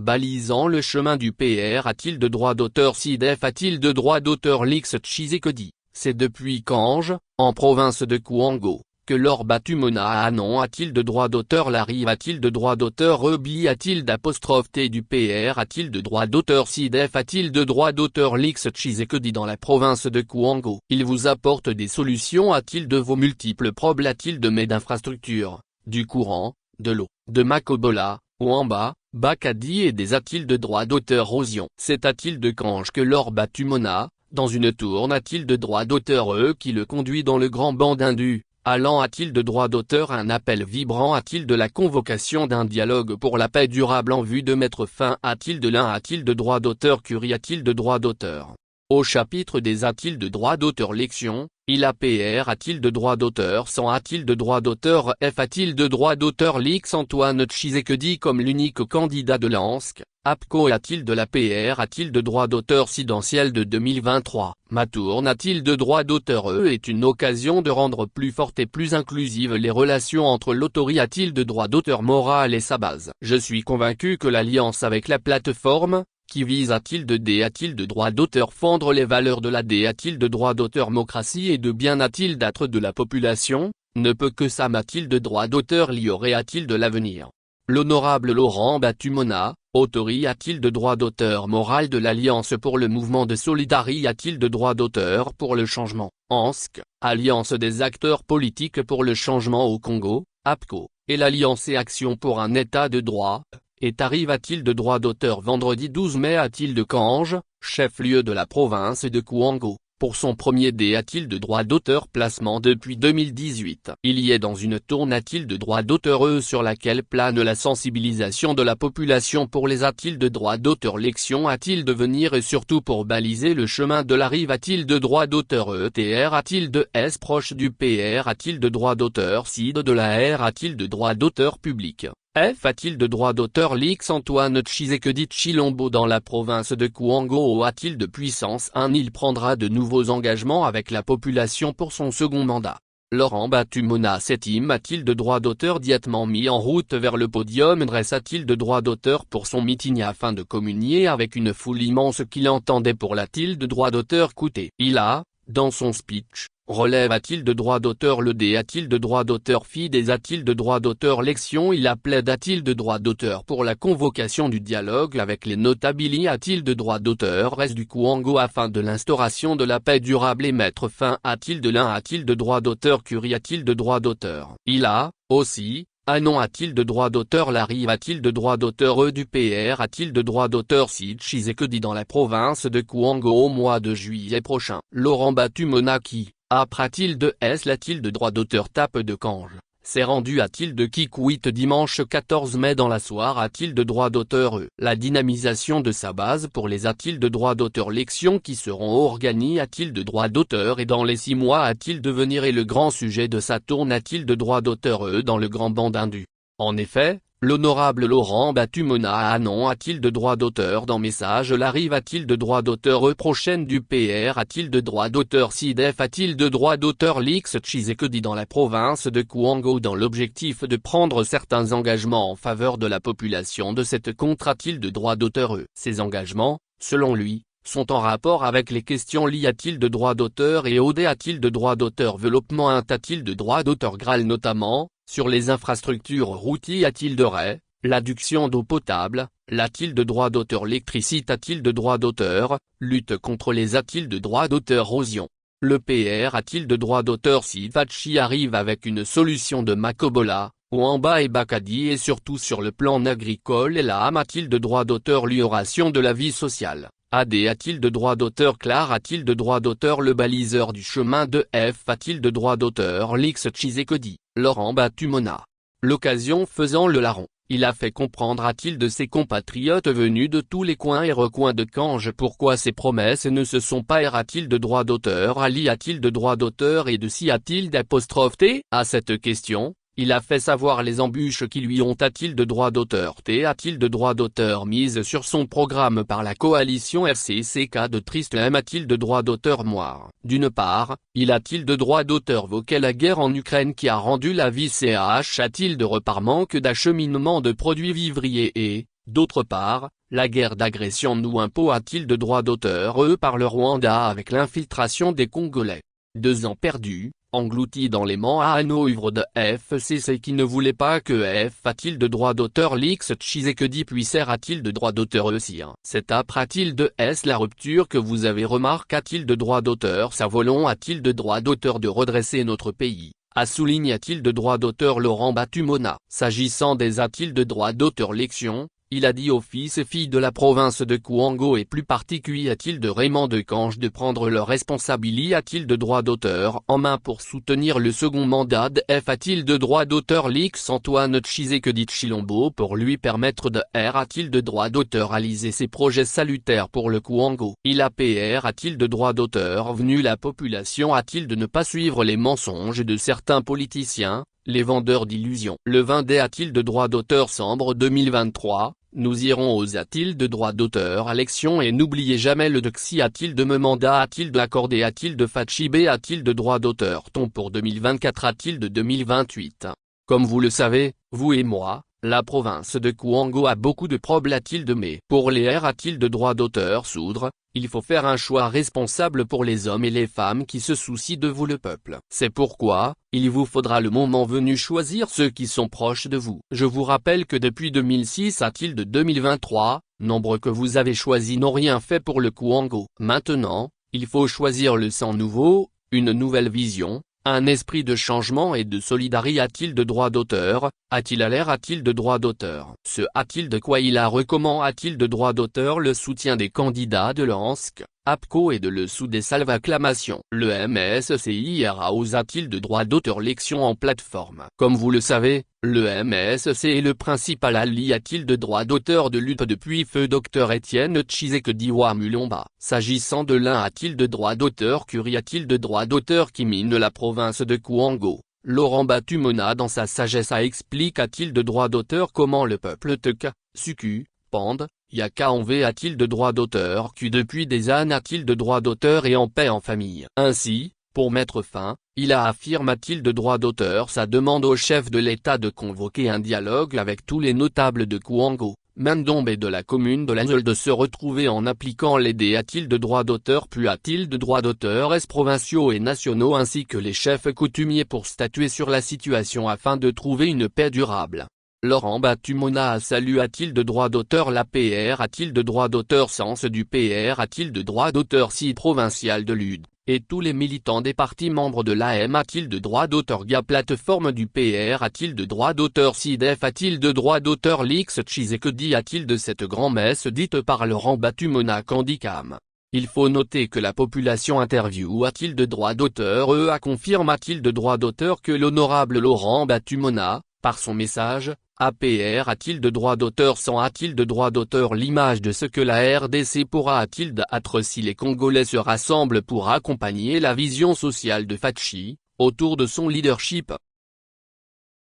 Balisant le chemin du PR a-t-il de droit d'auteur SIDF a-t-il de droit d'auteur Lix Tshisekedi, c'est depuis Kange, en province de Kouango, que Laure Batumona Anon a-t-il de droit d'auteur Larive a-t-il de droit d'auteur Rebi a-t-il d'apostrophe T du PR a-t-il de droit d'auteur SIDF a-t-il de droit d'auteur Lix Tshisekedi dans la province de Kouango. Il vous apporte des solutions a-t-il de vos multiples problèmes a-t-il de mes d'infrastructures, du courant, de l'eau, de Makobola, Ouamba, Bakadi et des a-t-il de droit d'auteur Rosion. C'est a-t-il de Kange que Laure Batumona, dans une tourne a-t-il de droit d'auteur qui le conduit dans le grand banc d'Indu, allant a-t-il de droit d'auteur un appel vibrant a-t-il de la convocation d'un dialogue pour la paix durable en vue de mettre fin a-t-il de l'un a-t-il de droit d'auteur Curie a-t-il de droit d'auteur. Au chapitre des a-t-il de droit d'auteur Lection, il a-PR a-t-il de droit d'auteur Sans a-t-il de droit d'auteur F a-t-il de droit d'auteur Lix Antoine Tshisekedi comme l'unique candidat de l'ANSC, APCO a-t-il de la PR a-t-il de droit d'auteur Sidentiel de 2023, Matourne a-t-il de droit d'auteur est une occasion de rendre plus fortes et plus inclusives les relations entre l'autorité a-t-il de droit d'auteur moral et sa base. Je suis convaincu que l'alliance avec la plateforme, qui vise a-t-il de D a-t-il de droit d'auteur fondre les valeurs de la D a-t-il de droit d'auteur démocratie et de bien a-t-il d'être de la population, ne peut que ça a-t-il de droit d'auteur l'y aurait a-t-il de l'avenir. L'honorable Laurent Batumona, autorité a-t-il de droit d'auteur moral de l'Alliance pour le mouvement de solidarité a-t-il de droit d'auteur pour le changement, ANSC, Alliance des acteurs politiques pour le changement au Congo, APCO, et l'Alliance et Action pour un État de droit, et arrive a-t-il de droit d'auteur vendredi 12 mai a-t-il de Kange, chef-lieu de la province de Kouango, pour son premier D a-t-il de droit d'auteur placement depuis 2018. Il y est dans une tourne a-t-il de droit d'auteur sur laquelle plane la sensibilisation de la population pour les a-t-il de droit d'auteur Lection a-t-il de venir et surtout pour baliser le chemin de la rive a-t-il de droit d'auteur ETR a-t-il de S proche du PR a-t-il de droit d'auteur CID de la R a-t-il de droit d'auteur public. F a-t-il de droit d'auteur Lix Antoine Tshisekedi Tshilombo dans la province de Kouango a-t-il de puissance 1 il prendra de nouveaux engagements avec la population pour son second mandat. Laurent Batumona 7e a-t-il de droit d'auteur diètement mis en route vers le podium dresse a-t-il de droit d'auteur pour son meeting afin de communier avec une foule immense qu'il entendait pour l'a-t-il de droit d'auteur coûter. Il a, dans son speech, relève a-t-il de droit d'auteur le D a-t-il de droit d'auteur Fides a-t-il de droit d'auteur Lection il plaide a-t-il de droit d'auteur pour la convocation du dialogue avec les notabilis a-t-il de droit d'auteur reste du Kouango afin de l'instauration de la paix durable et mettre fin a-t-il de l'un a-t-il de droit d'auteur Curie a-t-il de droit d'auteur. Il a, aussi, Anon a-t-il de droit d'auteur Larive a-t-il de droit d'auteur du PR a-t-il de droit d'auteur Tshisekedi dans la province de Kouango au mois de juillet prochain. Laurent Batumona qui, a-t-il de S l'a-t-il de droit d'auteur tape de Kange, s'est rendu a-t-il de Kikwit dimanche 14 mai dans la soirée a-t-il de droit d'auteur la dynamisation de sa base pour les a-t-il de droit d'auteur Lection qui seront organisées a-t-il de droit d'auteur et dans les 6 mois a-t-il devenir et le grand sujet de sa tourne a-t-il de droit d'auteur dans le grand banc d'Indu. En effet, l'honorable Laurent Batumona Anon a-t-il de droit d'auteur dans message Larive a-t-il de droit d'auteur prochaine du PR a-t-il de droit d'auteur SIDF a-t-il de droit d'auteur Lix Tshisekedi dans la province de Kouango dans l'objectif de prendre certains engagements en faveur de la population de cette contre a-t-il de droit d'auteur Ces engagements, selon lui, sont en rapport avec les questions liées a-t-il de droit d'auteur et OD a-t-il de droit d'auteur développement a-t-il de droit d'auteur Graal notamment, sur les infrastructures routières a-t-il de RAI, l'adduction d'eau potable, l'a-t-il de droit d'auteur électricité a-t-il de droit d'auteur, lutte contre les a-t-il de droit d'auteur érosion. Le PR a-t-il de droit d'auteur si Fachi arrive avec une solution de Makobola, Ouamba et Bakadi et surtout sur le plan agricole et la AM a-t-il de droit d'auteur l'amélioration de la vie sociale. AD a-t-il de droit d'auteur Clar a-t-il de droit d'auteur le baliseur du chemin de F a-t-il de droit d'auteur Lix Tshisekedi, Laurent Batumona. L'occasion faisant le larron, il a fait comprendre a-t-il de ses compatriotes venus de tous les coins et recoins de Kange pourquoi ses promesses ne se sont pas a-t-il de droit d'auteur Ali a-t-il de droit d'auteur et de si a-t-il d'apostrophe T. À cette question, il a fait savoir les embûches qui lui ont a-t-il de droit d'auteur T a-t-il de droit d'auteur mise sur son programme par la coalition FCCK de Triste M a-t-il de droit d'auteur Moire. D'une part, il a-t-il de droit d'auteur voquer la guerre en Ukraine qui a rendu la vie CH a-t-il de repart manque d'acheminement de produits vivriers et, D'autre part, la guerre d'agression nous impose-t-il de droits d'auteur par le Rwanda avec l'infiltration des Congolais. 2 ans perdus, engloutis dans les manœuvres de FCC qui ne voulait pas que a-t-il de droits d'auteur Félix Tshisekedi puis sert-il de droits d'auteur aussi. C'est après-t-il de la rupture que vous avez remarqué-t-il de droits d'auteur sa volonté a-t-il de droits d'auteur de redresser notre pays, a souligné-t-il de droits d'auteur Laurent Batumona. S'agissant des a-t-il de droits d'auteur l'élection, il a dit aux fils et filles de la province de Kouango et plus particulièrement de Raymond de Cange de prendre leurs responsabilités a-t-il de droits d'auteur en main pour soutenir le second mandat de a-t-il de droits d'auteur Félix Antoine Tshisekedi Tshilombo pour lui permettre de a-t-il de droits d'auteur réaliser ses projets salutaires pour le Kouango. Il a-t-il de droits d'auteur venu la population a-t-il de ne pas suivre les mensonges de certains politiciens, les vendeurs d'illusions. Le 20 mai a-t-il de droits d'auteur décembre 2023, nous irons aux a-t-il de droits d'auteur élection et n'oubliez jamais le doxy a-t-il de me mandat a-t-il de accordé a-t-il de Fatshibé a-t-il de droits d'auteur ton pour 2024 a-t-il de 2028. Comme vous le savez, vous et moi, la province de Kouango a beaucoup de problèmes a-t-il de mais pour les a-t-il de droits d'auteur soudre, il faut faire un choix responsable pour les hommes et les femmes qui se soucient de vous le peuple. C'est pourquoi, il vous faudra le moment venu choisir ceux qui sont proches de vous. Je vous rappelle que depuis 2006 a-t-il de 2023, nombre que vous avez choisis n'ont rien fait pour le Kouango. Maintenant, il faut choisir le sang nouveau, une nouvelle vision, un esprit de changement et de solidarité a-t-il de droits d'auteur, a-t-il à l'air a-t-il de droits d'auteur. Ce a-t-il de quoi il a recommande a-t-il de droits d'auteur le soutien des candidats de l'ANSC, APCO et de le sous des salves acclamations. Le MSCIRA a-t-il de droits d'auteur l'élection en plateforme. Comme vous le savez, le MSC est le principal allié a-t-il de droits d'auteur de lutte depuis feu Dr Étienne Tshisekedi Mulomba. S'agissant de l'un a-t-il de droits d'auteur Curie a-t-il de droits d'auteur qui mine la province de Kouango. Laurent Batumona dans sa sagesse explique a-t-il de droits d'auteur comment le peuple Teka, Suku, Pande, Yaka a-t-il de droits d'auteur qui depuis des années a-t-il de droits d'auteur et en paix en famille. Ainsi, pour mettre fin, il a affirmé a-t-il de droits d'auteur sa demande au chef de l'État de convoquer un dialogue avec tous les notables de Kouango, Mandombe et de la commune de l'Anzol de se retrouver en appliquant les a-t-il de droits d'auteur puis a-t-il de droits d'auteur provinciaux et nationaux ainsi que les chefs coutumiers pour statuer sur la situation afin de trouver une paix durable. Laurent Batumona salue a-t-il de droits d'auteur la PR a-t-il de droits d'auteur sens du PR a-t-il de droits d'auteur si provincial de l'UD, et tous les militants des partis membres de l'AM a-t-il de droits d'auteur GA plateforme du PR a-t-il de droits d'auteur SIDEF a-t-il de droits d'auteur Félix Tshisekedi a-t-il de cette grand-messe dite par Laurent Batumona Candicam. Il faut noter que la population interview a-t-il de droits d'auteur confirme a-t-il de droits d'auteur que l'honorable Laurent Batumona, par son message, APR a-t-il de droits d'auteur sans a-t-il de droits d'auteur l'image de ce que la RDC pourra a-t-il d'être si les Congolais se rassemblent pour accompagner la vision sociale de Fachi, autour de son leadership.